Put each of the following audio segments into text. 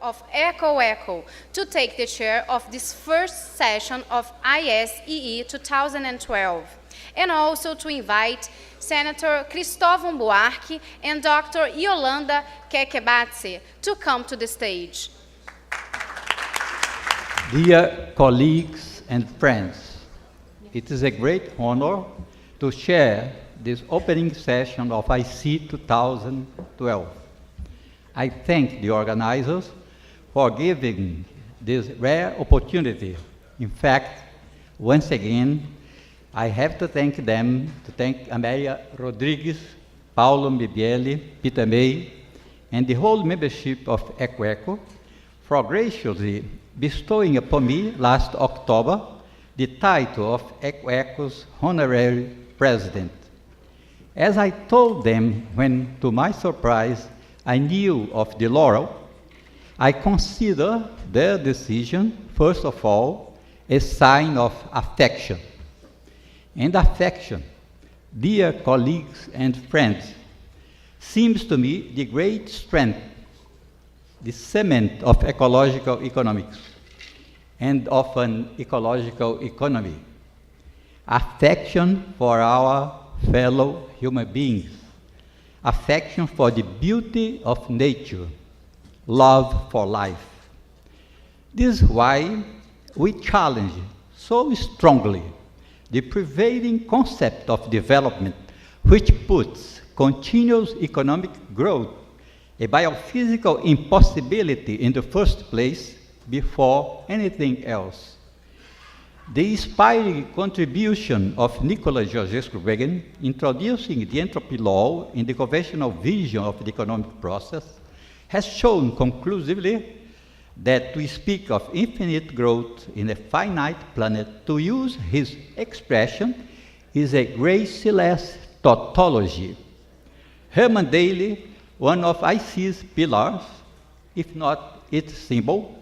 of ECO to take the chair of this first session of ISEE 2012, and also to invite Senator Cristóvão Buarque and Dr. Yolanda Kekebatse to come to the stage. Dear colleagues and friends, it is a great honor to share this opening session of ISEE 2012. I thank the organizers for giving this rare opportunity. In fact, once again, I have to thank them, to thank Amélia Rodrigues, Paulo Mibieli, Peter May, and the whole membership of ECO for graciously bestowing upon me last October the title of ECO's honorary president. As I told them when, to my surprise, I knew of the laurel, I consider their decision, first of all, a sign of affection. And affection, dear colleagues and friends, seems to me the great strength, the cement of ecological economics and of an ecological economy. Affection for our fellow human beings, affection for the beauty of nature, love for life. This is why we challenge so strongly the prevailing concept of development, which puts continuous economic growth, a biophysical impossibility in the first place, before anything else. The inspiring contribution of Nicola Georgescu-Reagan, introducing the entropy law in the conventional vision of the economic process, has shown conclusively that to speak of infinite growth in a finite planet, to use his expression, is a graceless tautology. Herman Daly, one of ISEE's pillars, if not its symbol,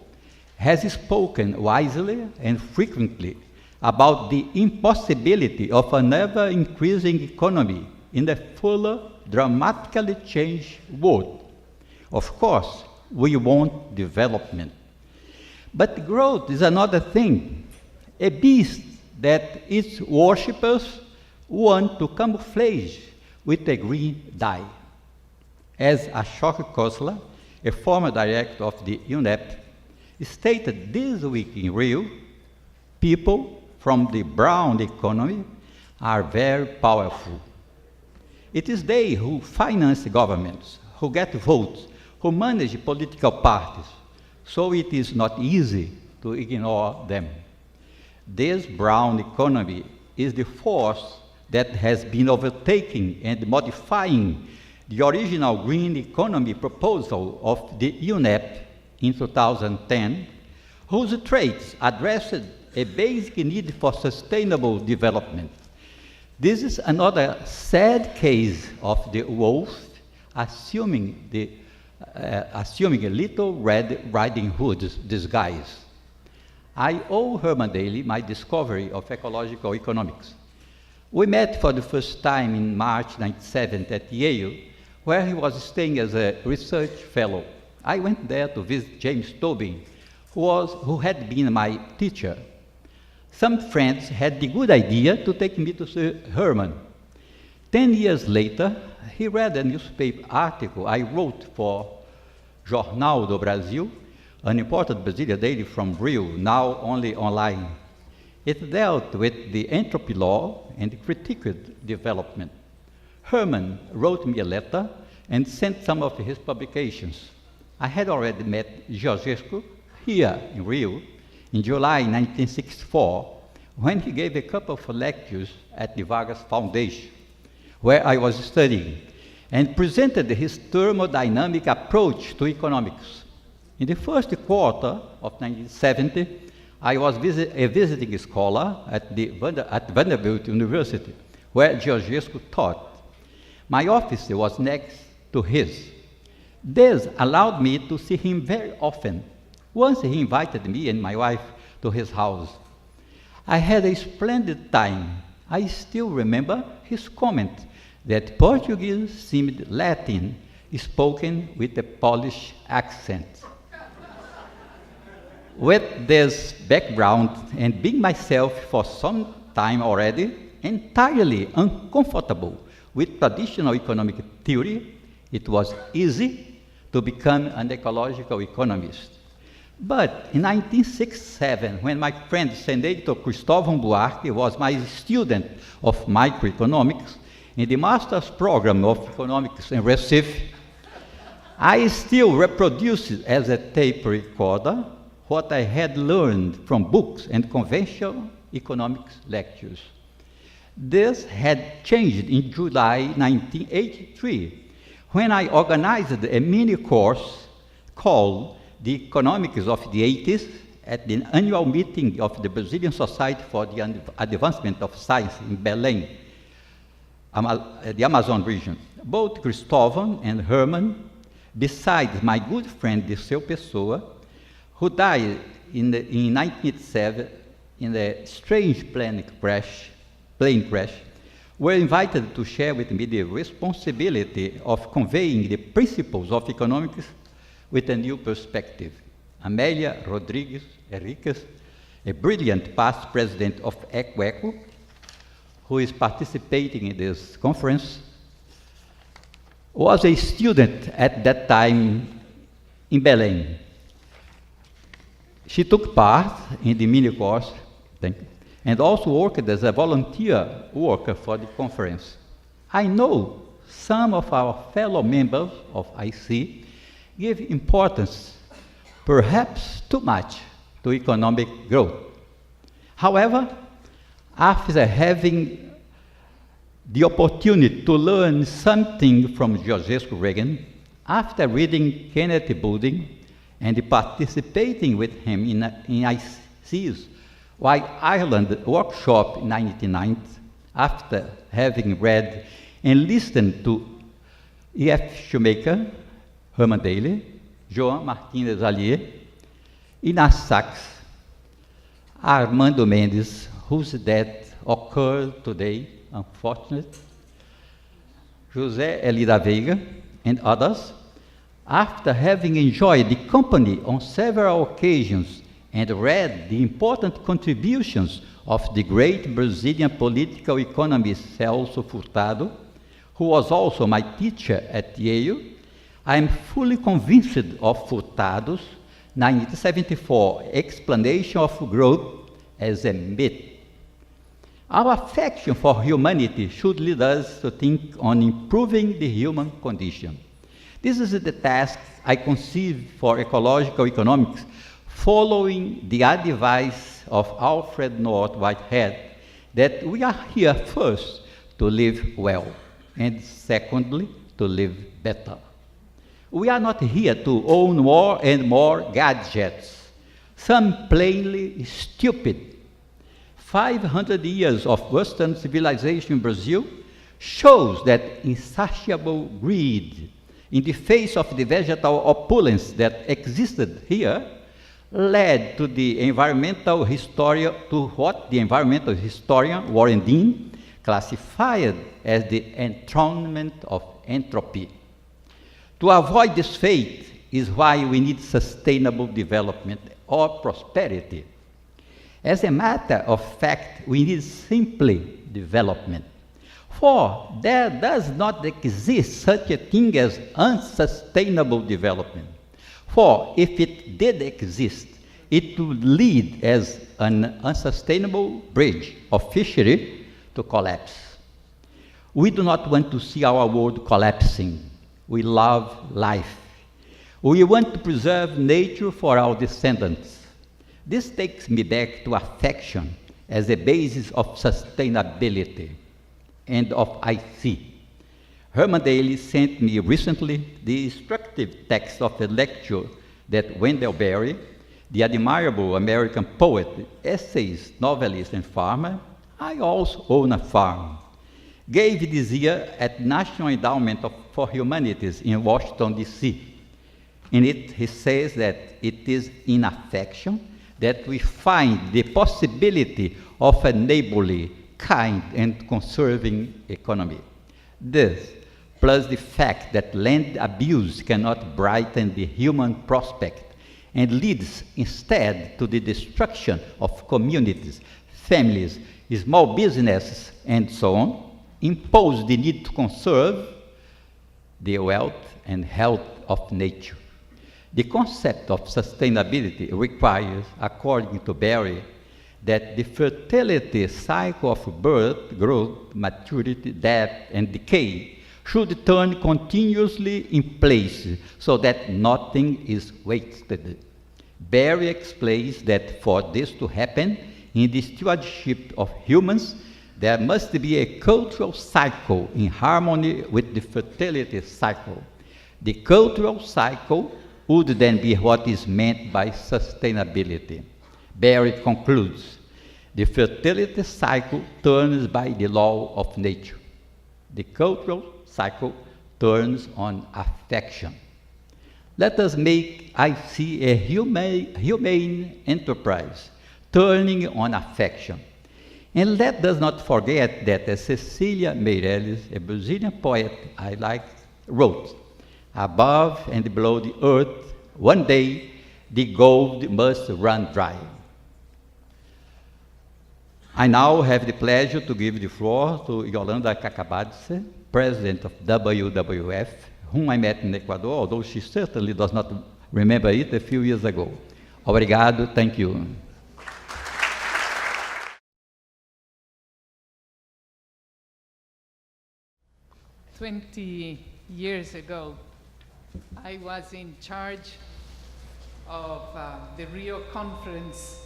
has spoken wisely and frequently about the impossibility of an ever-increasing economy in a fuller, dramatically changed world. Of course, we want development. But growth is another thing, a beast that its worshippers want to camouflage with a green dye. As Ashok Khosla, a former director of the UNEP, stated this week in Rio, people from the brown economy are very powerful. It is they who finance governments, who get votes, who manage political parties, so it is not easy to ignore them. This brown economy is the force that has been overtaking and modifying the original green economy proposal of the UNEP in 2010, whose traits addressed a basic need for sustainable development. This is another sad case of the wolf assuming a little Red Riding Hood disguise. I owe Herman Daly my discovery of ecological economics. We met for the first time in March 1997 at Yale, where he was staying as a research fellow. I went there to visit James Tobin, who had been my teacher. Some friends had the good idea to take me to see Herman. 10 years later, he read a newspaper article I wrote for Jornal do Brasil, an important Brazilian daily from Rio, now only online. It dealt with the entropy law and critiqued development. Herman wrote me a letter and sent some of his publications. I had already met Georgescu here in Rio in July 1964, when he gave a couple of lectures at the Vargas Foundation, where I was studying, and presented his thermodynamic approach to economics. In the first quarter of 1970, I was a visiting scholar at Vanderbilt University, where Georgescu taught. My office was next to his. This allowed me to see him very often. Once he invited me and my wife to his house. I had a splendid time. I still remember his comment that Portuguese seemed Latin, spoken with a Polish accent. With this background and being myself for some time already entirely uncomfortable with traditional economic theory, it was easy to become an ecological economist. But in 1967, when my friend Senator Cristóvão Buarque was my student of microeconomics in the master's program of economics in Recife, I still reproduced as a tape recorder what I had learned from books and conventional economics lectures. This had changed in July 1983, when I organized a mini course called The Economics of the 80s at the annual meeting of the Brazilian Society for the Advancement of Science in Belém, the Amazon region. Both Cristóvão and Herman, besides my good friend Dirceu Pessoa, who died in 1987 in a strange plane crash, were invited to share with me the responsibility of conveying the principles of economics with a new perspective. Amélia Rodrigues Henriques, a brilliant past president of EcoEco, who is participating in this conference, was a student at that time in Belém. She took part in the mini course, and also worked as a volunteer worker for the conference. I know some of our fellow members of ISEE give importance, perhaps too much, to economic growth. However, after having the opportunity to learn something from Georgescu Reagan, after reading Kenneth Boulding and participating with him in ISEE's White Ireland workshop in 1990, after having read and listened to E.F. Shoemaker, Herman Daly, Joan Martinez Allier, Inas Sachs, Armando Mendes, whose death occurred today, unfortunately, José Elida Veiga, and others, after having enjoyed the company on several occasions and read the important contributions of the great Brazilian political economist Celso Furtado, who was also my teacher at Yale, I am fully convinced of Furtado's 1974 explanation of growth as a myth. Our affection for humanity should lead us to think on improving the human condition. This is the task I conceive for ecological economics, following the advice of Alfred North Whitehead, that we are here first to live well, and secondly, to live better. We are not here to own more and more gadgets, some plainly stupid. 500 years of Western civilization in Brazil shows that insatiable greed in the face of the vegetal opulence that existed here led to the environmental historian, to what the environmental historian Warren Dean classified as the enthronement of entropy. To avoid this fate is why we need sustainable development or prosperity. As a matter of fact, we need simply development. For there does not exist such a thing as unsustainable development. For if it did exist, it would lead as an unsustainable bridge of fishery to collapse. We do not want to see our world collapsing. We love life. We want to preserve nature for our descendants. This takes me back to affection as a basis of sustainability and of ISEE. Herman Daly sent me recently the instructive text of a lecture that Wendell Berry, the admirable American poet, essayist, novelist, and farmer, I also own a farm, gave this year at National Endowment for Humanities in Washington, D.C. In it, he says that it is in affection that we find the possibility of a neighborly, kind, and conserving economy. This, plus the fact that land abuse cannot brighten the human prospect and leads instead to the destruction of communities, families, small businesses, and so on, impose the need to conserve the wealth and health of nature. The concept of sustainability requires, according to Barry, that the fertility cycle of birth, growth, maturity, death, and decay should turn continuously in place so that nothing is wasted. Barry explains that for this to happen in the stewardship of humans, there must be a cultural cycle in harmony with the fertility cycle. The cultural cycle would then be what is meant by sustainability. Barry concludes, the fertility cycle turns by the law of nature. The cultural cycle turns on affection. Let us make ISEE a humane enterprise, turning on affection. And let us not forget that, as Cecilia Meirelles, a Brazilian poet I like, wrote, above and below the earth, one day the gold must run dry. I now have the pleasure to give the floor to Yolanda Kakabadze, president of WWF, whom I met in Ecuador, although she certainly does not remember it, a few years ago. Obrigado, thank you. "20 years ago, I was in charge of the Rio Conference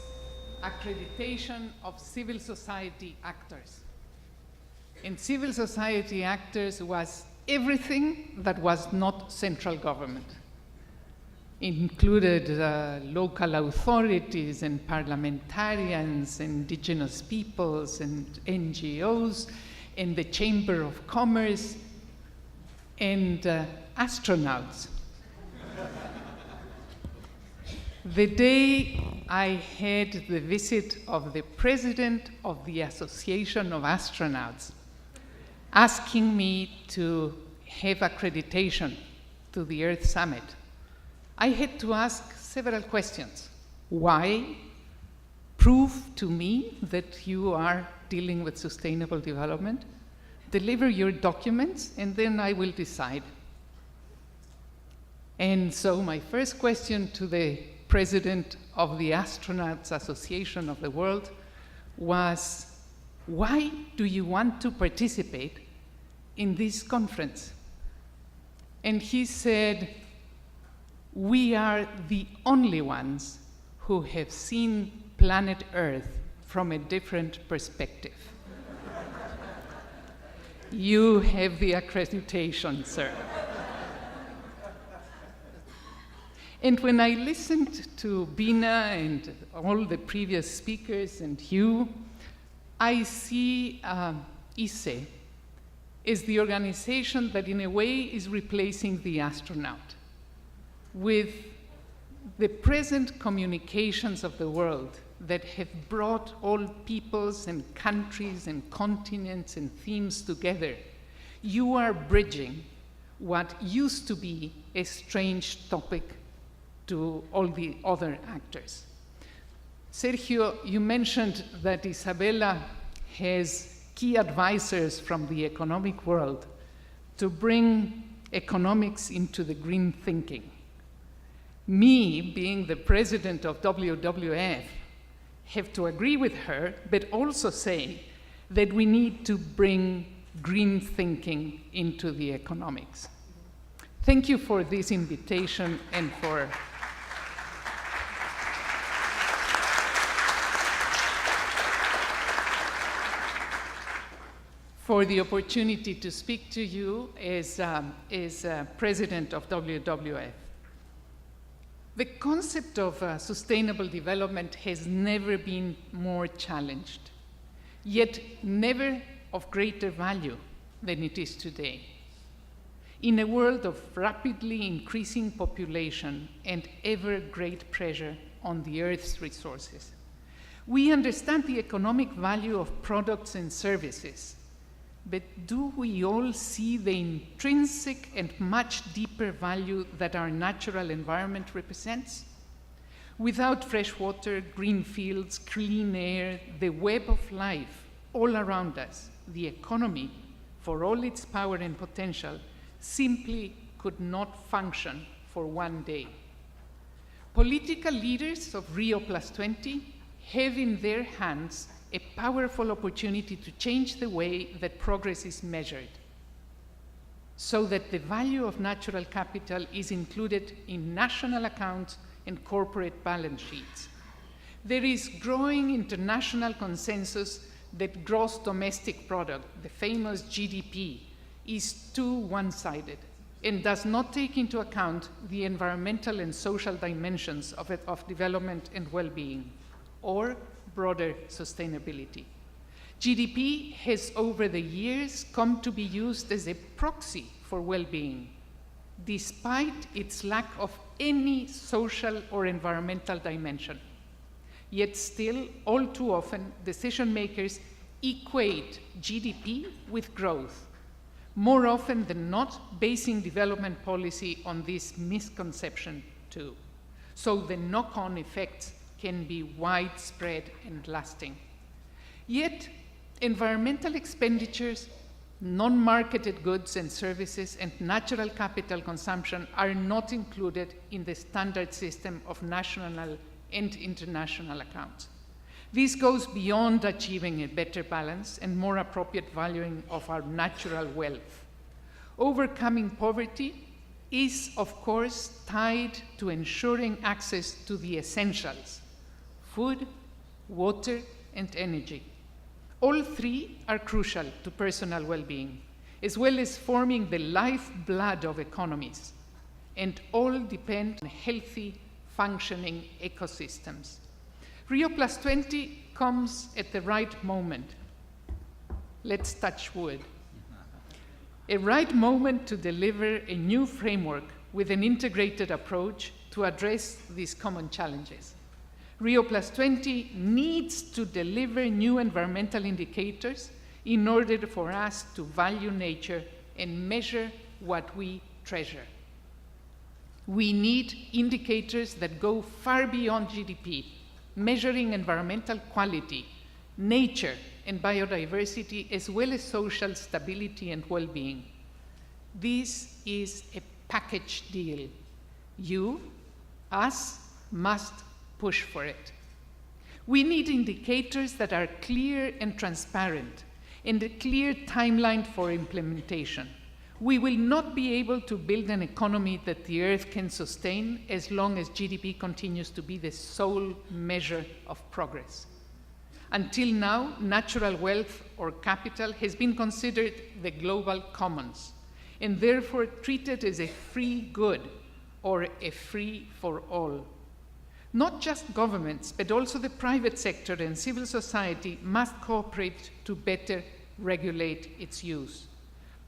accreditation of civil society actors. And civil society actors was everything that was not central government. It included local authorities and parliamentarians, indigenous peoples and NGOs, and the Chamber of Commerce, and astronauts. The day I had the visit of the president of the Association of Astronauts, asking me to have accreditation to the Earth Summit, I had to ask several questions. Why? Prove to me that you are dealing with sustainable development. Deliver your documents, and then I will decide. And so my first question to the president of the Astronauts Association of the World was, why do you want to participate in this conference? And he said, we are the only ones who have seen planet Earth from a different perspective. You have the accreditation, sir. And when I listened to Bina and all the previous speakers and you, I see ISEE as the organization that in a way is replacing the astronaut. With the present communications of the world that have brought all peoples and countries and continents and themes together, you are bridging what used to be a strange topic to all the other actors. Sergio, you mentioned that Isabella has key advisors from the economic world to bring economics into the green thinking. Me, being the president of WWF, have to agree with her, but also say that we need to bring green thinking into the economics. Thank you for this invitation and for the opportunity to speak to you as president of WWF. The concept of sustainable development has never been more challenged, yet never of greater value than it is today. In a world of rapidly increasing population and ever great pressure on the Earth's resources, we understand the economic value of products and services, but do we all see the intrinsic and much deeper value that our natural environment represents? Without fresh water, green fields, clean air, the web of life all around us, the economy, for all its power and potential, simply could not function for one day. Political leaders of Rio+20 have in their hands a powerful opportunity to change the way that progress is measured, so that the value of natural capital is included in national accounts and corporate balance sheets. There is growing international consensus that gross domestic product, the famous GDP, is too one-sided and does not take into account the environmental and social dimensions of development and well-being, or broader sustainability. GDP has over the years come to be used as a proxy for well-being, despite its lack of any social or environmental dimension. Yet still, all too often, decision makers equate GDP with growth, more often than not basing development policy on this misconception too. So the knock-on effects can be widespread and lasting. Yet, environmental expenditures, non-marketed goods and services, and natural capital consumption are not included in the standard system of national and international accounts. This goes beyond achieving a better balance and more appropriate valuing of our natural wealth. Overcoming poverty is, of course, tied to ensuring access to the essentials: food, water, and energy. All three are crucial to personal well-being, as well as forming the lifeblood of economies, and all depend on healthy, functioning ecosystems. Rio+20 comes at the right moment. Let's touch wood. A right moment to deliver a new framework with an integrated approach to address these common challenges. Rio+20 needs to deliver new environmental indicators in order for us to value nature and measure what we treasure. We need indicators that go far beyond GDP, measuring environmental quality, nature, and biodiversity, as well as social stability and well-being. This is a package deal. You, us, must push for it. We need indicators that are clear and transparent, and a clear timeline for implementation. We will not be able to build an economy that the Earth can sustain as long as GDP continues to be the sole measure of progress. Until now, natural wealth or capital has been considered the global commons, and therefore treated as a free good or a free for all. Not just governments, but also the private sector and civil society must cooperate to better regulate its use.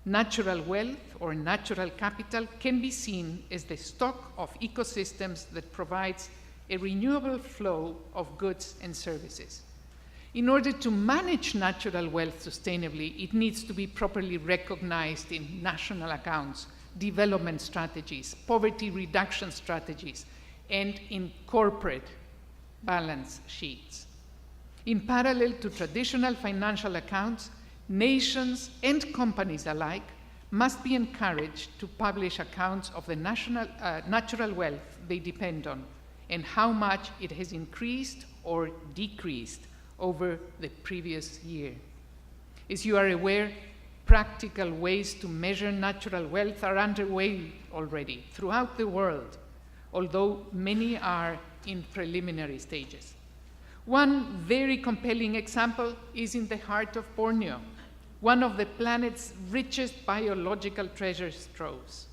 Natural wealth or natural capital can be seen as the stock of ecosystems that provides a renewable flow of goods and services. In order to manage natural wealth sustainably, it needs to be properly recognized in national accounts, development strategies, poverty reduction strategies, and in corporate balance sheets. In parallel to traditional financial accounts, nations and companies alike must be encouraged to publish accounts of the natural wealth they depend on and how much it has increased or decreased over the previous year. As you are aware, practical ways to measure natural wealth are underway already throughout the world, although many are in preliminary stages. One very compelling example is in the heart of Borneo, one of the planet's richest biological treasure troves.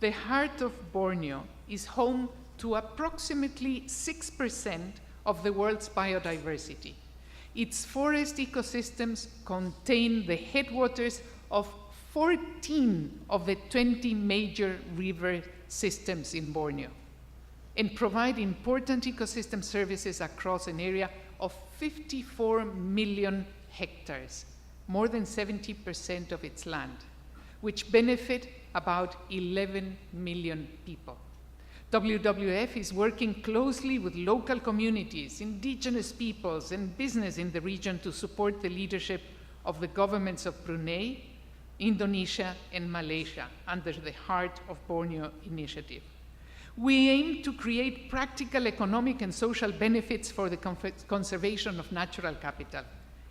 The heart of Borneo is home to approximately 6% of the world's biodiversity. Its forest ecosystems contain the headwaters of 14 of the 20 major river systems in Borneo, and provide important ecosystem services across an area of 54 million hectares, more than 70% of its land, which benefit about 11 million people. WWF is working closely with local communities, indigenous peoples, and business in the region to support the leadership of the governments of Brunei, Indonesia, and Malaysia under the Heart of Borneo initiative. We aim to create practical economic and social benefits for the conservation of natural capital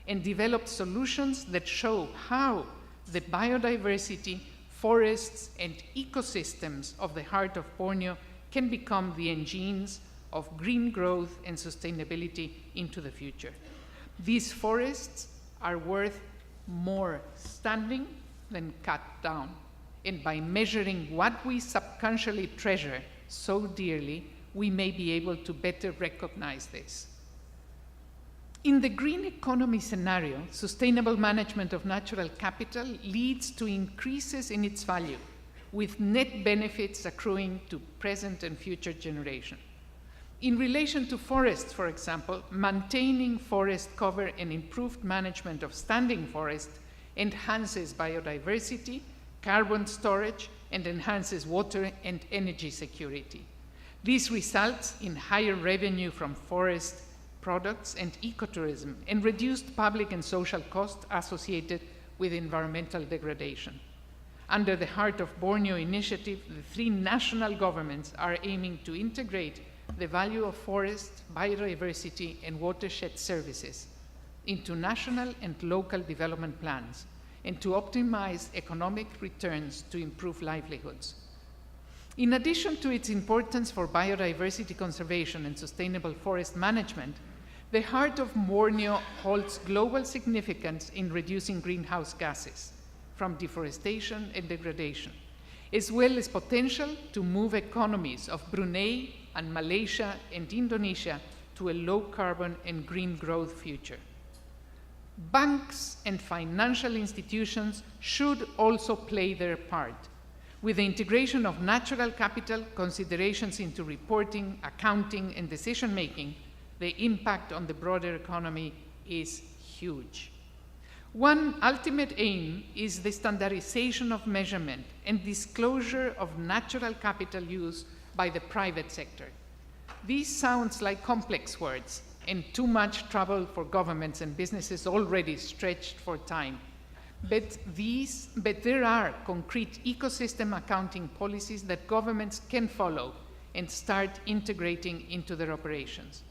and develop solutions that show how the biodiversity, forests, and ecosystems of the Heart of Borneo can become the engines of green growth and sustainability into the future. These forests are worth more standing than cut down. And by measuring what we subconsciously treasure so dearly, we may be able to better recognize this. In the green economy scenario, sustainable management of natural capital leads to increases in its value, with net benefits accruing to present and future generations. In relation to forests, for example, maintaining forest cover and improved management of standing forest enhances biodiversity, carbon storage, and enhances water and energy security. This results in higher revenue from forest products and ecotourism, and reduced public and social costs associated with environmental degradation. Under the Heart of Borneo initiative, the 3 national governments are aiming to integrate the value of forest, biodiversity, and watershed services into national and local development plans, and to optimize economic returns to improve livelihoods. In addition to its importance for biodiversity conservation and sustainable forest management, the Heart of Borneo holds global significance in reducing greenhouse gases from deforestation and degradation, as well as potential to move economies of Brunei and Malaysia and Indonesia to a low-carbon and green growth future. Banks and financial institutions should also play their part. With the integration of natural capital considerations into reporting, accounting, and decision-making, the impact on the broader economy is huge. One ultimate aim is the standardization of measurement and disclosure of natural capital use by the private sector. This sounds like complex words and too much trouble for governments and businesses already stretched for time. But there are concrete ecosystem accounting policies that governments can follow and start integrating into their operations.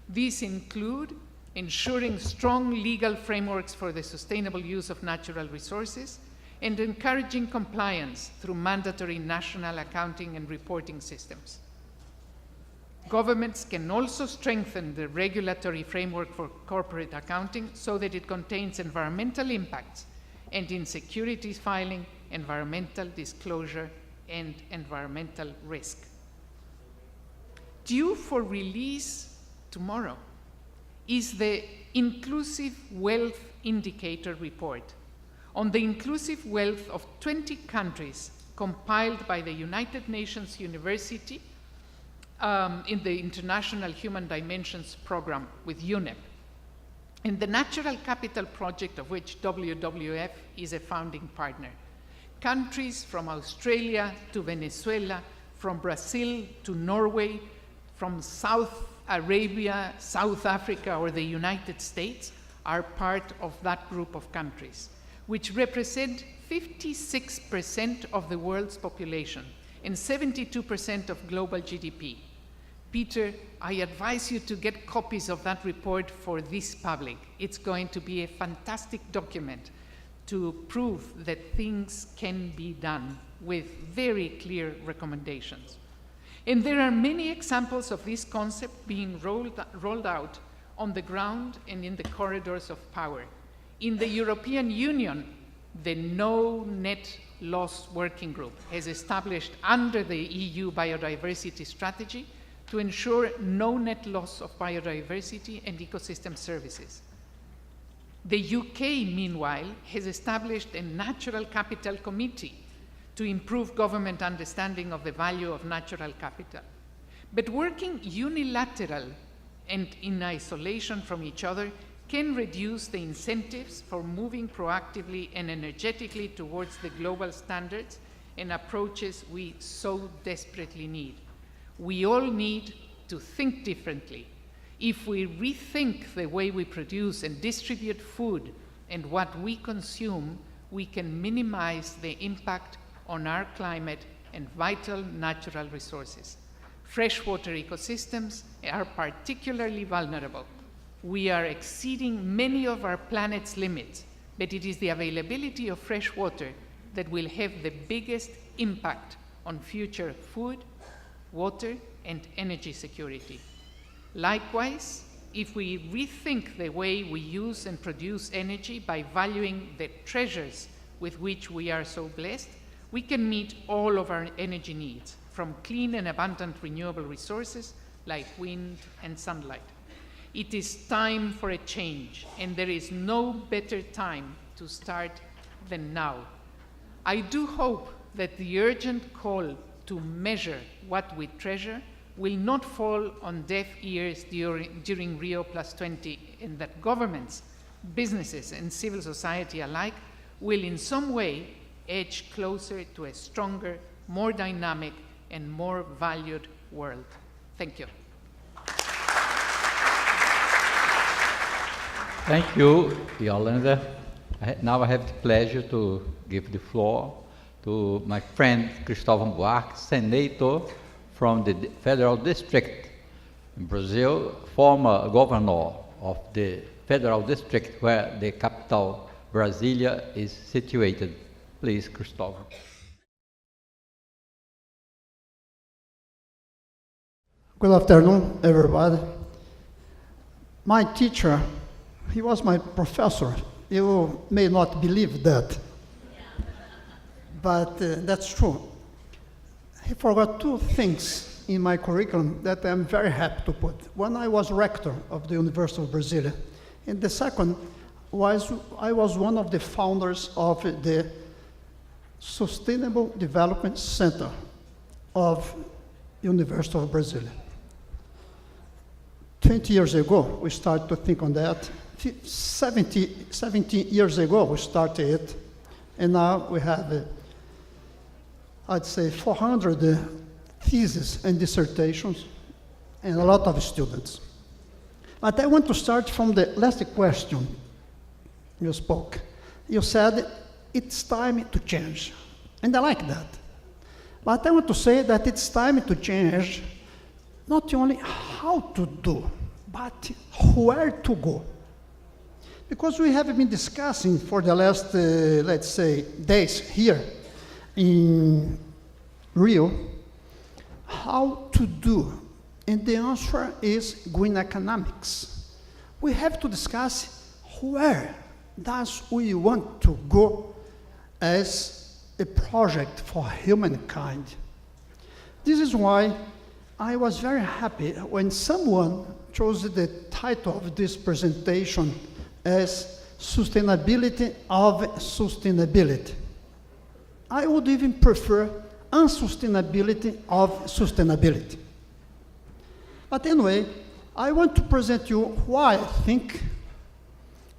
These include ensuring strong legal frameworks for the sustainable use of natural resources and encouraging compliance through mandatory national accounting and reporting systems. Governments can also strengthen the regulatory framework for corporate accounting so that it contains environmental impacts and in securities filing, environmental disclosure, and environmental risk. Due for release tomorrow is the Inclusive Wealth Indicator Report on the inclusive wealth of 20 countries compiled by the United Nations University in the International Human Dimensions Program with UNEP, and the Natural Capital Project, of which WWF is a founding partner. Countries from Australia to Venezuela, from Brazil to Norway, from South Arabia, South Africa, or the United States are part of that group of countries, which represent 56% of the world's population and 72% of global GDP. Peter, I advise you to get copies of that report for this public. It's going to be a fantastic document to prove that things can be done with very clear recommendations. And there are many examples of this concept being rolled out on the ground and in the corridors of power. In the European Union, the No Net Loss Working Group has established under the EU Biodiversity Strategy to ensure no net loss of biodiversity and ecosystem services. The UK, meanwhile, has established a Natural Capital Committee to improve government understanding of the value of natural capital. But working unilateral and in isolation from each other can reduce the incentives for moving proactively and energetically towards the global standards and approaches we so desperately need. We all need to think differently. If we rethink the way we produce and distribute food and what we consume, we can minimize the impact on our climate and vital natural resources. Freshwater ecosystems are particularly vulnerable. We are exceeding many of our planet's limits, but it is the availability of fresh water that will have the biggest impact on future food, water, and energy security. Likewise, if we rethink the way we use and produce energy by valuing the treasures with which we are so blessed, we can meet all of our energy needs, from clean and abundant renewable resources like wind and sunlight. It is time for a change, and there is no better time to start than now. I do hope that the urgent call to measure what we treasure will not fall on deaf ears during Rio+20, and that governments, businesses, and civil society alike will in some way edge closer to a stronger, more dynamic, and more valued world. Thank you. Thank you, Yolanda. Now I have the pleasure to give the floor to my friend Cristóvão Buarque, Senator from the Federal District in Brazil, former governor of the Federal District where the capital, Brasilia, is situated. Please, Cristóvão. Good afternoon, everybody. My teacher, he was my professor. You may not believe that, but that's true. He forgot two things in my curriculum that I'm very happy to put. One, I was rector of the University of Brasilia, and the second was I was one of the founders of the Sustainable Development Center of University of Brasilia. 20 years ago, we started to think on that. 17 years ago, we started it, and now we have, I'd say, 400 theses and dissertations, and a lot of students. But I want to start from the last question you spoke. You said, it's time to change, and I like that. But I want to say that it's time to change not only how to do, but where to go. Because we have been discussing for the last, let's say, days here in Rio, how to do. And the answer is green economics. We have to discuss where does we want to go as a project for humankind. This is why I was very happy when someone chose the title of this presentation as Sustainability of Sustainability. I would even prefer unsustainability of sustainability. But anyway, I want to present you why I think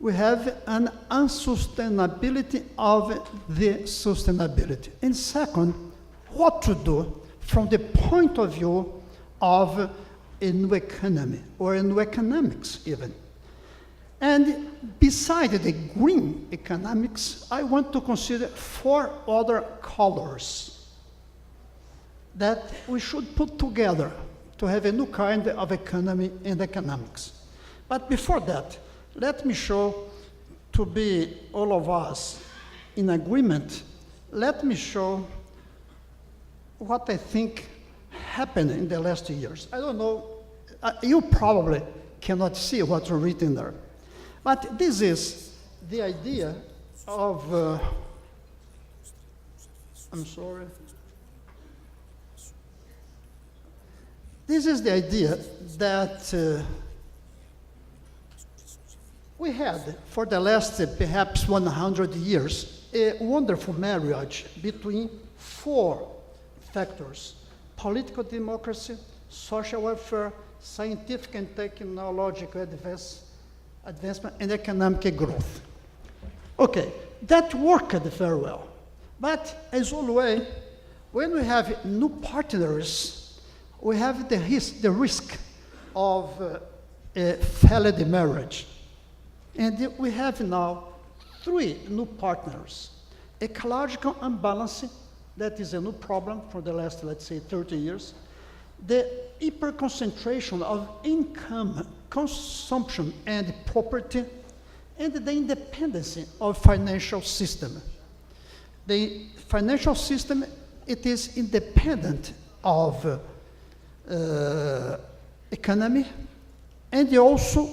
we have an unsustainability of the sustainability. And second, what to do from the point of view of a new economy, or a new economics even. And beside the green economics, I want to consider 4 other colors that we should put together to have a new kind of economy and economics. But before that, let me show, to be all of us in agreement, let me show what I think happened in the last years. I don't know, you probably cannot see what's written there. But this is the idea of, I'm sorry. This is the idea that we had for the last perhaps 100 years, a wonderful marriage between 4 factors: political democracy, social welfare, scientific and technological advancement, and economic growth. Okay, that worked very well. But as always, when we have new partners, we have the risk of a failed marriage. And we have now 3 new partners. Ecological imbalance, that is a new problem for the last, let's say, 30 years. The hyperconcentration of income, consumption, and property, and the independence of financial system. The financial system, it is independent of economy, and also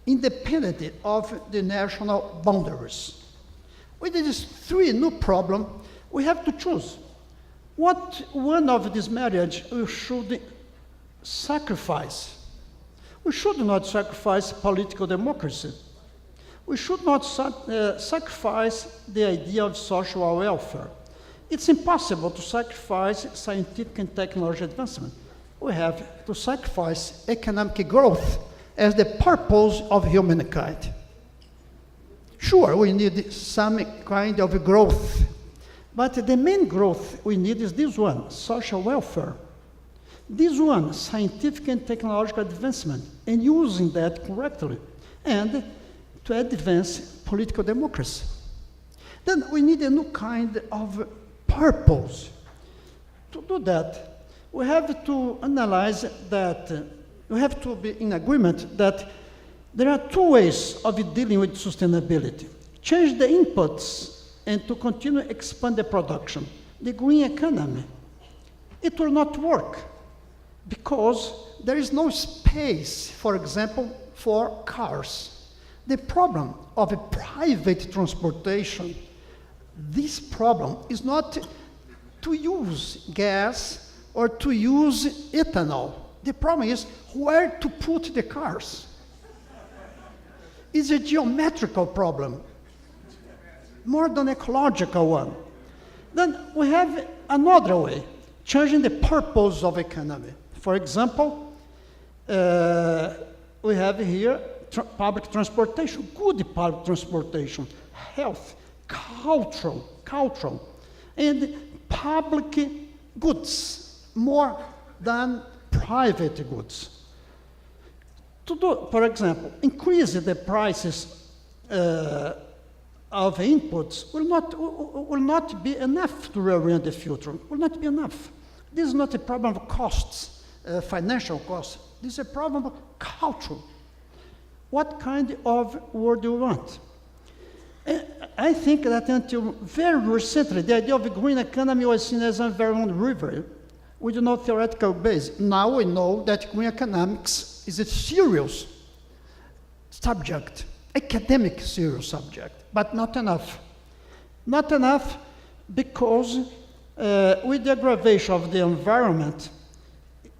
independent of the national boundaries. With these 3 new problems, we have to choose what one of these marriages we should sacrifice. We should not sacrifice political democracy. We should not sacrifice the idea of social welfare. It's impossible to sacrifice scientific and technological advancement. We have to sacrifice economic growth as the purpose of humankind. Sure, we need some kind of growth, but the main growth we need is this one, social welfare. This one, scientific and technological advancement, and using that correctly, and to advance political democracy. Then we need a new kind of purpose. To do that, we have to analyze that, we have to be in agreement that there are 2 ways of dealing with sustainability. Change the inputs and to continue expand the production. The green economy, it will not work because there is no space, for example, for cars. The problem of a private transportation, this problem is not to use gas or to use ethanol. The problem is where to put the cars. It's a geometrical problem, more than ecological one. Then we have another way, changing the purpose of economy. For example, we have here public transportation, good public transportation, health, cultural, and public goods, more than private goods. To do, for example, increase the prices of inputs will not be enough to reorient the future, will not be enough. This is not a problem of costs, financial costs. This is a problem of culture. What kind of world do you want? I think that until very recently, the idea of a green economy was seen as an environmental river with no theoretical base. Now we know that green economics is a serious subject, academic serious subject, but not enough. Not enough because with the aggravation of the environment,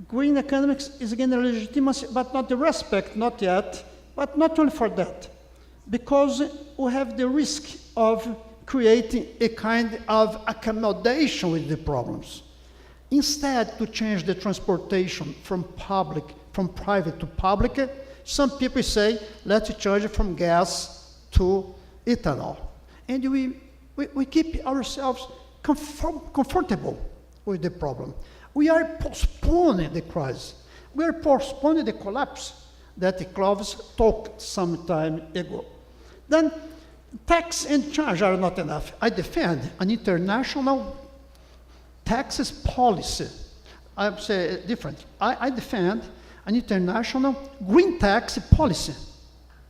green economics is again a legitimacy, but not the respect, not yet, but not only for that, because we have the risk of creating a kind of accommodation with the problems. Instead, to change the transportation from private to public, some people say, let's change from gas to ethanol. And we keep ourselves comfortable with the problem. We are postponing the crisis. We are postponing the collapse that Clovis talked some time ago. Then, tax and charge are not enough. I defend an international taxes policy. I say different. I defend an international green tax policy,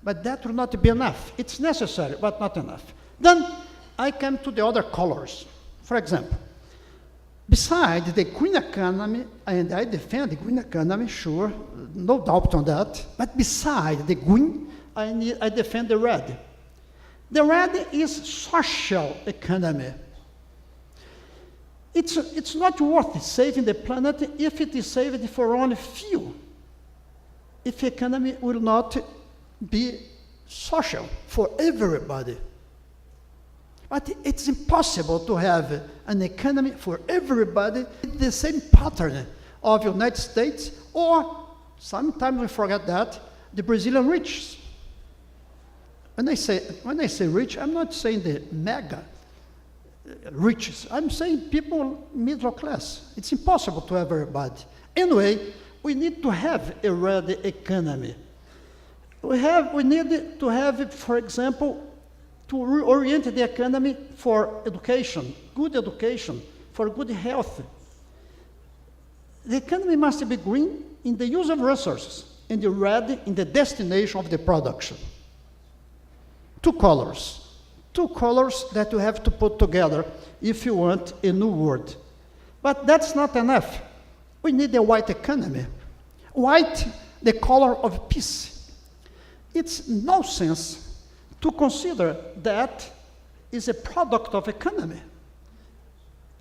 but that will not be enough. It's necessary, but not enough. Then I come to the other colors. For example, besides the green economy, and I defend the green economy, sure, no doubt on that, but beside the green, I defend the red. The red is social economy. It's not worth saving the planet if it is saved for only few. If the economy will not be social for everybody. But it's impossible to have an economy for everybody, the same pattern of the United States, or sometimes we forget that, the Brazilian rich. When I say rich, I'm not saying the mega riches. I'm saying people middle class. It's impossible to have everybody. Anyway, we need to have a ready economy. We need to have, for example, to reorient the economy for education, for good health. The economy must be green in the use of resources and red in the destination of the production. Two colors that you have to put together if you want a new world. But that's not enough. We need a white economy. White, the color of peace. It's nonsense to consider that is a product of economy.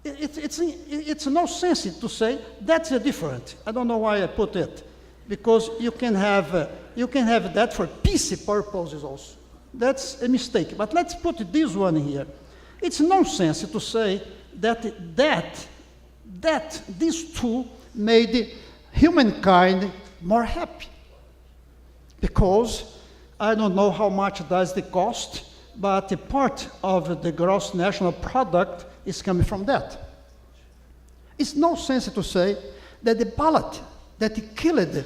It's nonsense to say that's different. I don't know why I put it, because you can have that for peace purposes also. That's a mistake. But let's put this one here. It's nonsense to say that these two made humankind more happy. Because I don't know how much does the cost, but a part of the gross national product is coming from that. It's nonsense to say that the ballot that killed,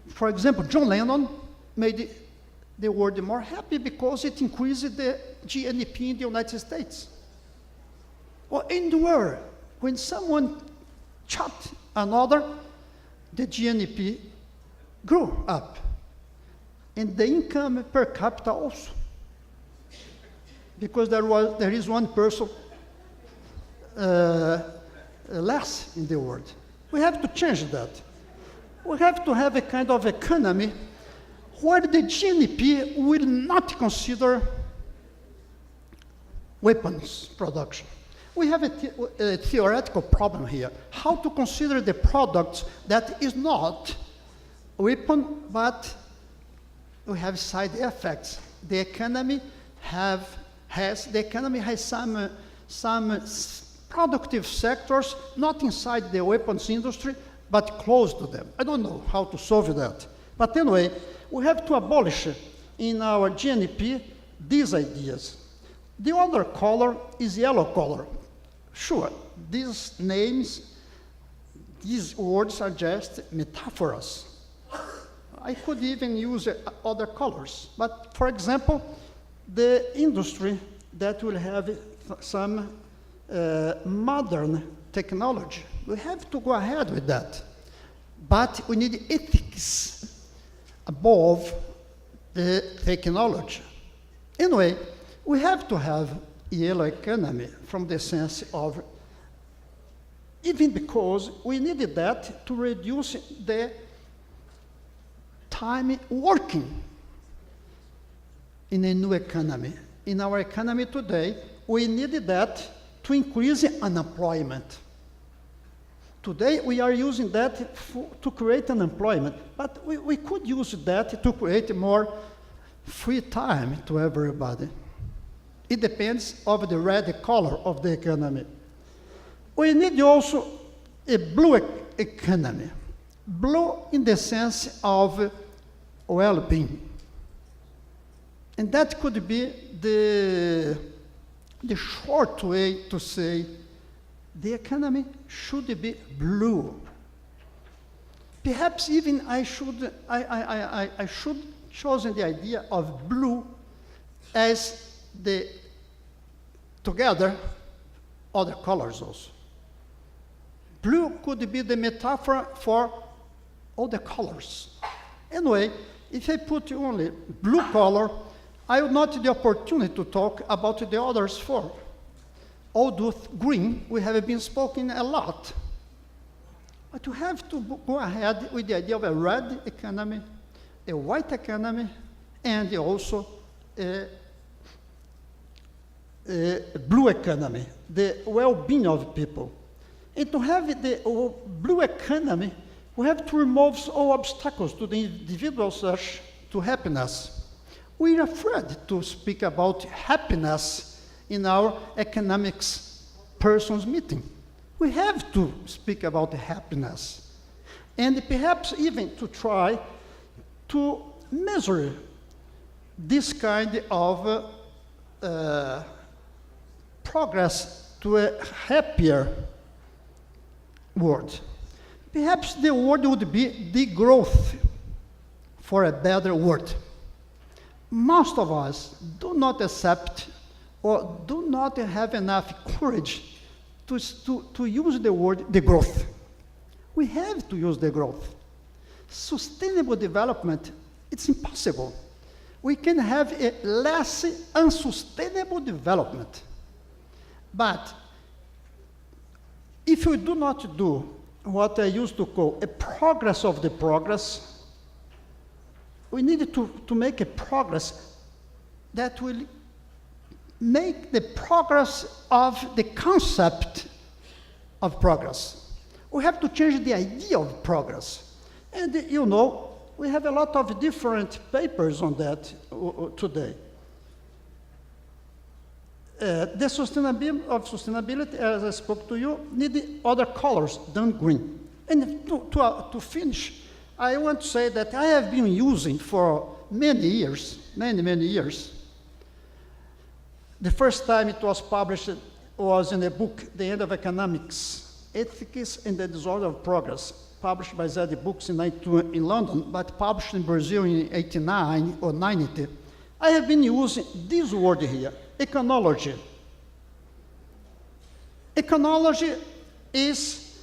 for example, John Lennon, made the world more happy because it increased the GNP in the United States. Or anywhere, when someone shot another, the GNP grew up. And the income per capita also. Because there is one person less in the world. We have to change that. We have to have a kind of economy where the GNP will not consider weapons production. We have a theoretical problem here. How to consider the products that is not weapon, but we have side effects. The economy has some productive sectors, not inside the weapons industry, but close to them. I don't know how to solve that. But anyway, we have to abolish in our GNP these ideas. The other color is yellow color. Sure, these names, these words are just metaphors. I could even use other colors. But for example, the industry that will have some modern technology, we have to go ahead with that. But we need ethics above the technology. Anyway, we have to have yellow economy from the sense of, even because we needed that to reduce the time working in a new economy. In our economy today, we needed that to increase unemployment. Today, we are using that to create unemployment, but we could use that to create more free time to everybody. It depends on the red color of the economy. We need also a blue economy. Blue in the sense of well-being. And that could be the short way to say the economy should be blue. Perhaps even I should choose the idea of blue as together other colors also. Blue could be the metaphor for all the colors. Anyway, if I put only blue color, I will not have the opportunity to talk about the others four. Although green, we have been spoken a lot. But you have to go ahead with the idea of a red economy, a white economy, and also a blue economy, the well-being of people. And to have the blue economy, we have to remove all obstacles to the individual search to happiness. We are afraid to speak about happiness in our economics persons meeting. We have to speak about happiness. And perhaps even to try to measure this kind of progress to a happier world. Perhaps the word would be degrowth, for a better word. Most of us do not accept or do not have enough courage to use the word degrowth. We have to use degrowth. Sustainable development, it's impossible. We can have a less unsustainable development. But if we do not do what I used to call a progress of the progress, we need to make a progress that will make the progress of the concept of progress. We have to change the idea of progress. And you know, we have a lot of different papers on that today. The sustainability, as I spoke to you, need other colors than green. And to finish, I want to say that I have been using for many years, many years. The first time it was published was in the book, The End of Economics, Ethics and the Disorder of Progress, published by Zeddy Books in London, but published in Brazil in 89 or 90. I have been using this word here, econology. Econology is,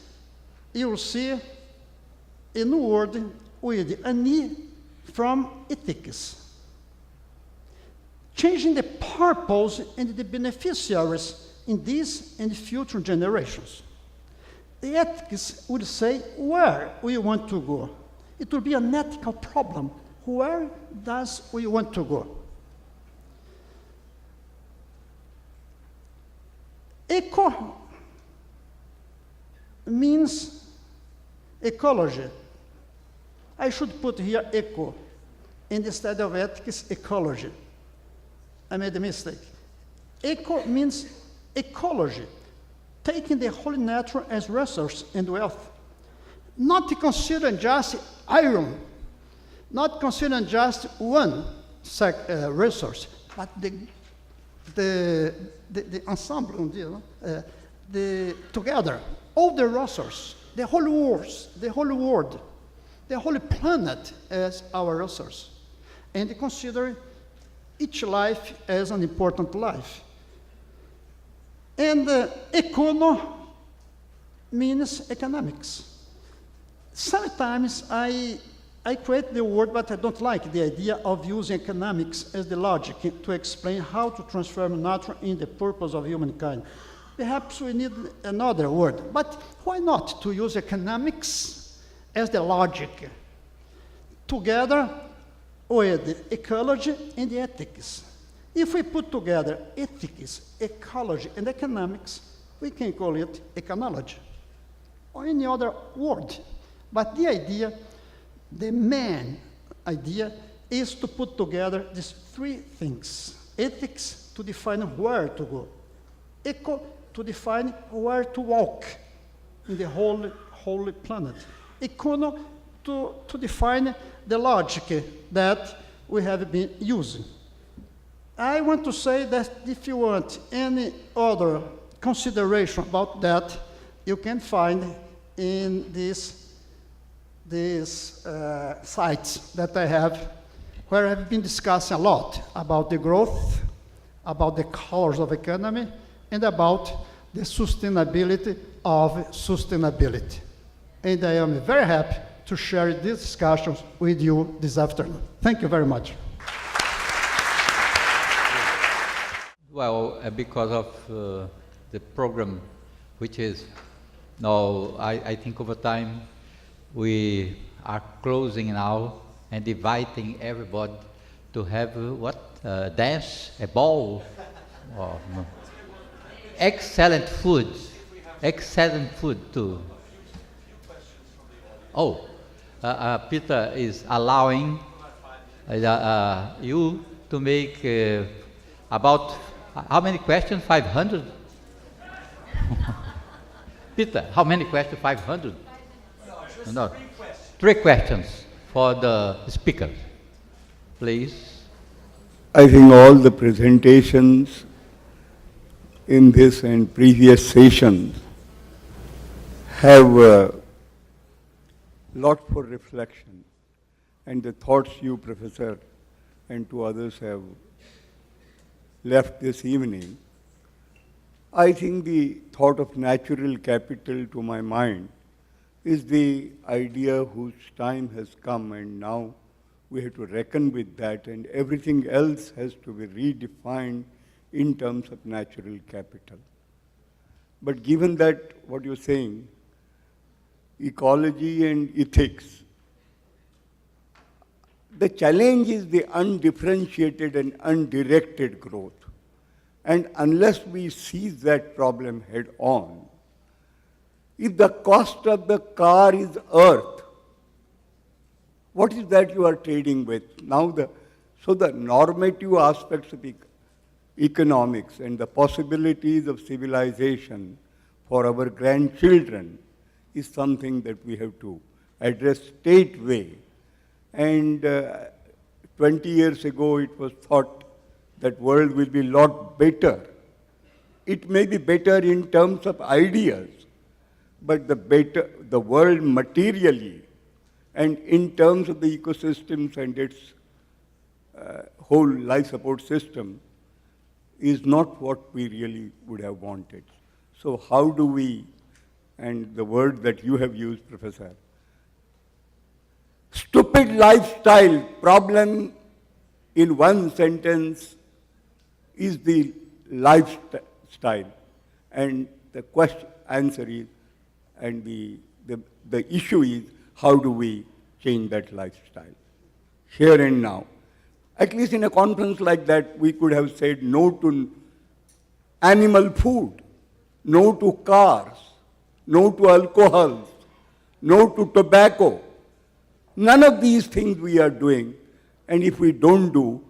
you will see, a new word with an E from ethics. Changing the purpose and the beneficiaries in this and future generations. The ethics would say where we want to go. It will be an ethical problem. Where does we want to go? Eco means ecology. I should put here eco, and instead of ethics, ecology. I made a mistake. Eco means ecology, taking the whole nature as resource and wealth. Not considering just iron, not considering just one resource, but the ensemble, together, all the resources, the whole world, the whole planet as our resource, and consider each life as an important life. And econo means economics. Sometimes I create the word, but I don't like the idea of using economics as the logic to explain how to transform nature in the purpose of humankind. Perhaps we need another word, but why not to use economics as the logic, together with ecology and ethics. If we put together ethics, ecology, and economics, we can call it econology, or any other word. But the idea, the main idea, is to put together these three things. Ethics, to define where to go. Eco, to define where to walk in the whole planet. Econo, to define the logic that we have been using. I want to say that if you want any other consideration about that, you can find in these sites that I have, where I've been discussing a lot about the growth, about the colors of economy, and about the sustainability of sustainability. And I am very happy to share these discussions with you this afternoon. Thank you very much. Well, because of the program, which is now, I think over time, we are closing now and inviting everybody to have dance, a ball, or excellent food too. Oh, Peter is allowing you to make about how many questions? 500? Peter, how many questions? 500? No, 3 questions for the speakers, please. I think all the presentations in this and previous sessions have lot for reflection. And the thoughts you, Professor, and two others have left this evening, I think the thought of natural capital to my mind is the idea whose time has come, and now we have to reckon with that, and everything else has to be redefined in terms of natural capital. But given that what you're saying, ecology and ethics, the challenge is the undifferentiated and undirected growth. And unless we seize that problem head on, if the cost of the car is earth, what is that you are trading with? Now so the normative aspects of economics and the possibilities of civilization for our grandchildren is something that we have to address straightway. And 20 years ago, it was thought that world will be a lot better. It may be better in terms of ideas, but the world materially and in terms of the ecosystems and its whole life support system is not what we really would have wanted. So how do we, and the word that you have used, Professor, stupid lifestyle problem in one sentence is the lifestyle. And the answer is, and the issue is, how do we change that lifestyle? Here and now. At least in a conference like that, we could have said no to animal food, no to cars, no to alcohol, no to tobacco. None of these things we are doing. And if we don't do,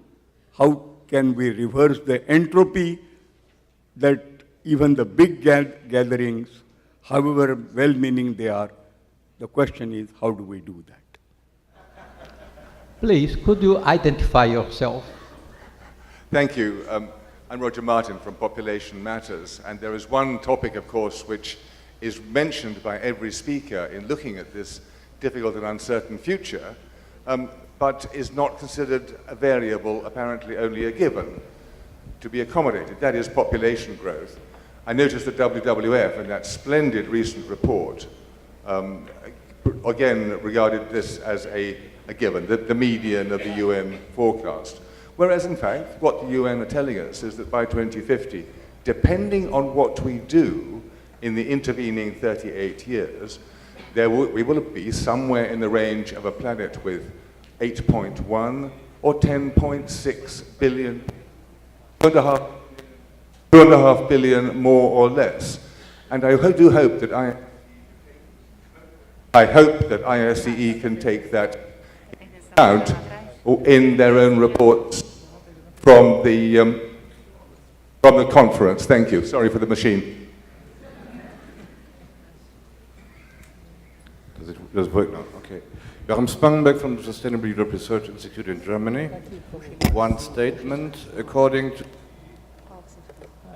how can we reverse the entropy that even the big gatherings, however well-meaning they are, the question is, how do we do that? Please, could you identify yourself? Thank you. I'm Roger Martin from Population Matters, and there is one topic, of course, which is mentioned by every speaker in looking at this difficult and uncertain future, but is not considered a variable, apparently only a given, to be accommodated. That is population growth. I noticed that WWF, in that splendid recent report, again regarded this as a given, the median of the UN forecast. Whereas, in fact, what the UN are telling us is that by 2050, depending on what we do in the intervening 38 years, we will be somewhere in the range of a planet with 8.1 or 10.6 billion, 2.5 billion more or less. And I do hope that ISEE can take that out in their own reports from the conference. Thank you. Sorry for the machine. Does it work now? Okay. Joachim Spangenberg from the Sustainable Europe Research Institute in Germany. One statement according to...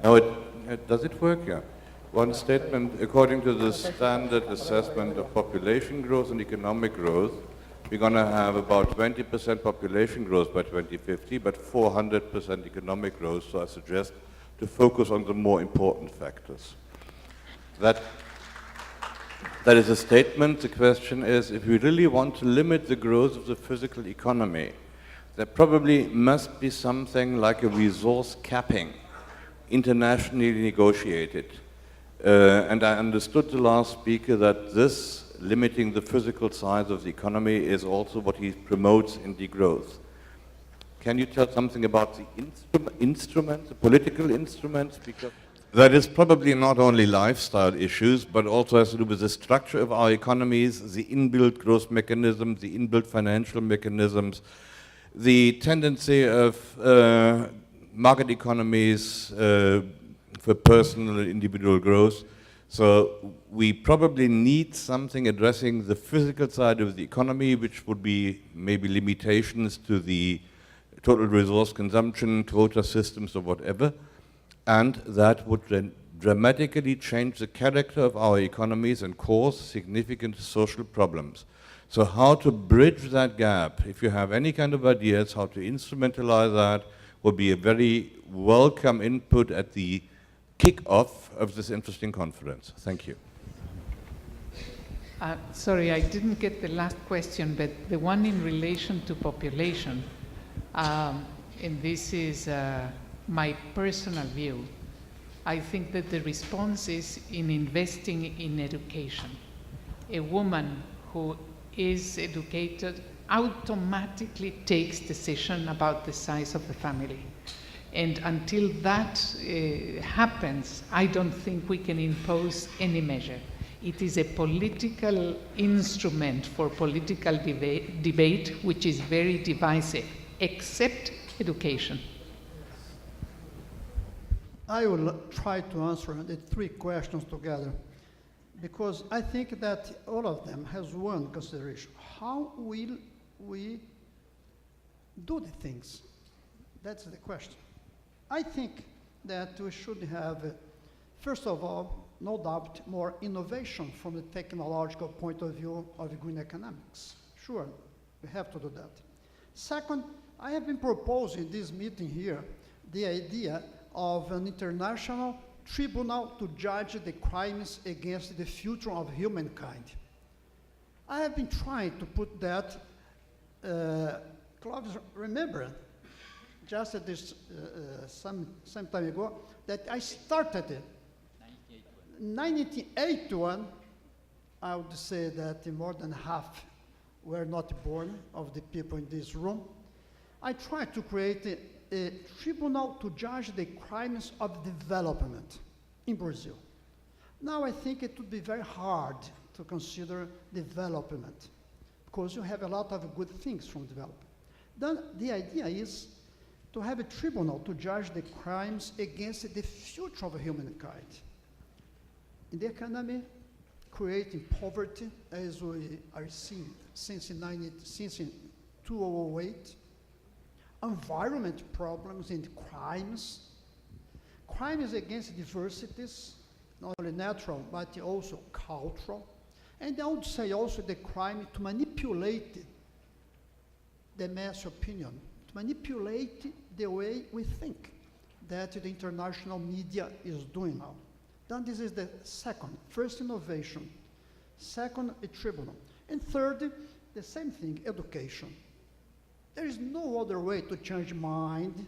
No, does it work? Yeah. One statement according to the standard assessment of population growth and economic growth, we're going to have about 20% population growth by 2050, but 400% economic growth, so I suggest to focus on the more important factors. That is a statement. The question is, if we really want to limit the growth of the physical economy, there probably must be something like a resource capping, internationally negotiated. And I understood the last speaker that this limiting the physical size of the economy is also what he promotes in degrowth. Can you tell something about the instruments, the political instruments? Because that is probably not only lifestyle issues, but also has to do with the structure of our economies, the inbuilt growth mechanisms, the inbuilt financial mechanisms, the tendency of market economies for personal and individual growth. So we probably need something addressing the physical side of the economy, which would be maybe limitations to the total resource consumption, quota systems or whatever. And that would then dramatically change the character of our economies and cause significant social problems. So how to bridge that gap, if you have any kind of ideas how to instrumentalize that, would be a very welcome input at the kick-off of this interesting conference. Thank you. Sorry, I didn't get the last question, but the one in relation to population, and this is my personal view. I think that the response is in investing in education. A woman who is educated automatically takes decision about the size of the family. And until that happens, I don't think we can impose any measure. It is a political instrument for political debate, which is very divisive, except education. I will try to answer the three questions together, because I think that all of them has one consideration. How will we do the things? That's the question. I think that we should have, first of all, no doubt, more innovation from the technological point of view of green economics. Sure, we have to do that. Second, I have been proposing this meeting here the idea of an international tribunal to judge the crimes against the future of humankind. I have been trying to put that, Clovis, remember, just at this, some time ago, that I started it. 1981, I would say that more than half were not born of the people in this room. I tried to create a tribunal to judge the crimes of development in Brazil. Now I think it would be very hard to consider development because you have a lot of good things from development. Then the idea is to have a tribunal to judge the crimes against the future of humankind. In the economy, creating poverty, as we are seeing since 2008, environment problems and crimes against diversities, not only natural, but also cultural, and I would say also the crime to manipulate the mass opinion, to manipulate the way we think that the international media is doing now. Then this is the second, first innovation, second a tribunal, and third, the same thing, education. There is no other way to change mind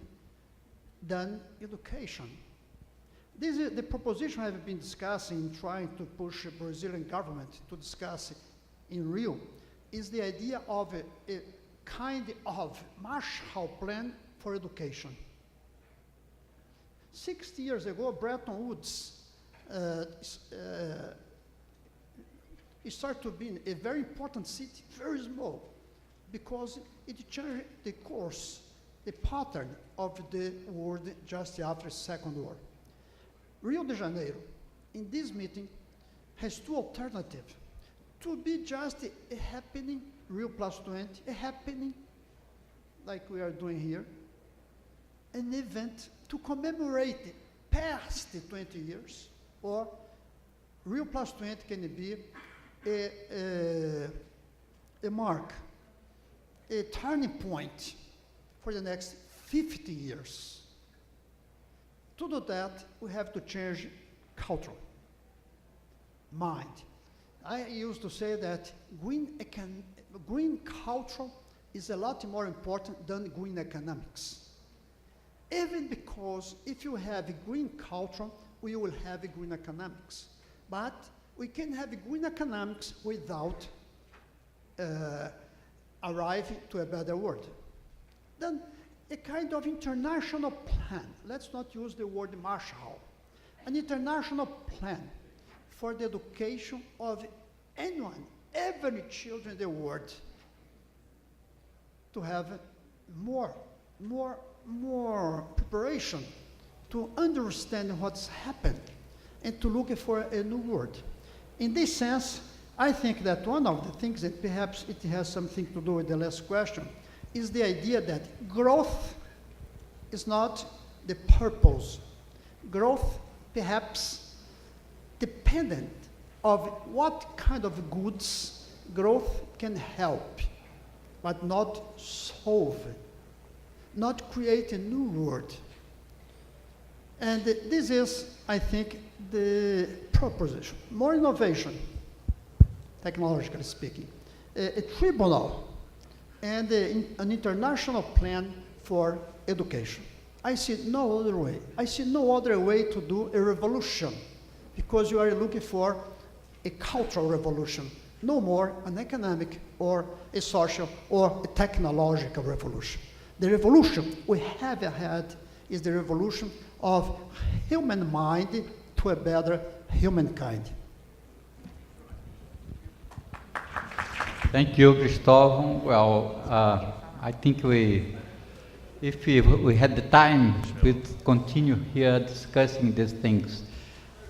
than education. This is the proposition I have been discussing, trying to push the Brazilian government to discuss in Rio, is the idea of a kind of Marshall Plan for education. 60 years ago, Bretton Woods it started to be a very important city, very small, because it changed the course, the pattern of the world just after the Second War. Rio de Janeiro, in this meeting, has two alternatives. To be just a happening, Rio plus 20, a happening, like we are doing here, an event to commemorate past 20 years, or Rio plus 20 can be a mark, a turning point for the next 50 years. To do that, we have to change culture, mind. I used to say that green culture is a lot more important than green economics. Even because if you have a green culture, we will have a green economics. But we can have a green economics without arriving to a better world. Then a kind of international plan, let's not use the word Marshall, an international plan for the education of anyone, every child in the world, to have more preparation to understand what's happened and to look for a new world. In this sense, I think that one of the things that perhaps it has something to do with the last question is the idea that growth is not the purpose. Growth perhaps dependent of what kind of goods growth can help, but not solve, not create a new world. And this is, I think, the proposition. More innovation, technologically speaking. A tribunal and an international plan for education. I see no other way. I see no other way to do a revolution, because you are looking for a cultural revolution, no more an economic or a social or a technological revolution. The revolution we have ahead is the revolution of human mind to a better humankind. Thank you, Cristóvão. Well, I think if we had the time, we'd continue here discussing these things.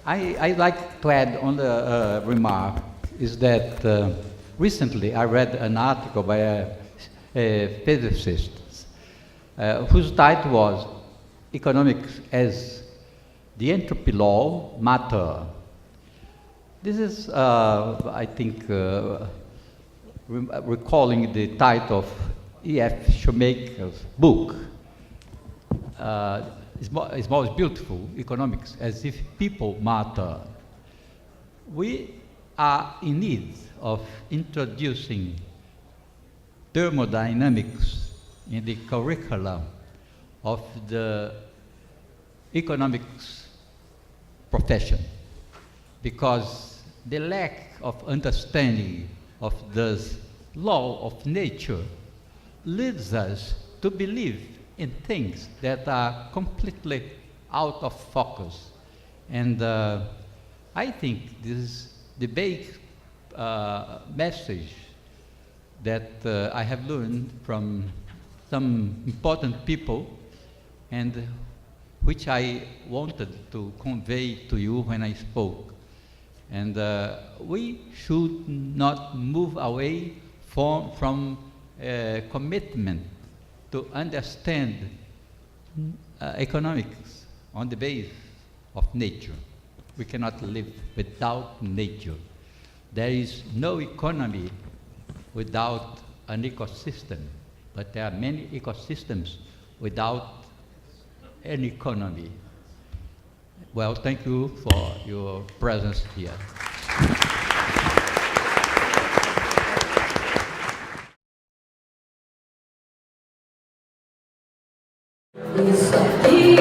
I'd like to add on the remark is that recently I read an article by a physicist whose title was Economics as the Entropy Law Matter. This is, I think, recalling the title of E.F. Shoemaker's book. It's most beautiful, Economics as if People Matter. We are in need of introducing thermodynamics in the curriculum of the economics profession, because the lack of understanding of this law of nature leads us to believe in things that are completely out of focus. And I think this is the big message that I have learned from some important people, and which I wanted to convey to you when I spoke. And we should not move away from commitment to understand economics on the basis of nature. We cannot live without nature. There is no economy without an ecosystem, but there are many ecosystems without an economy. Well, thank you for your presence here. Isso aqui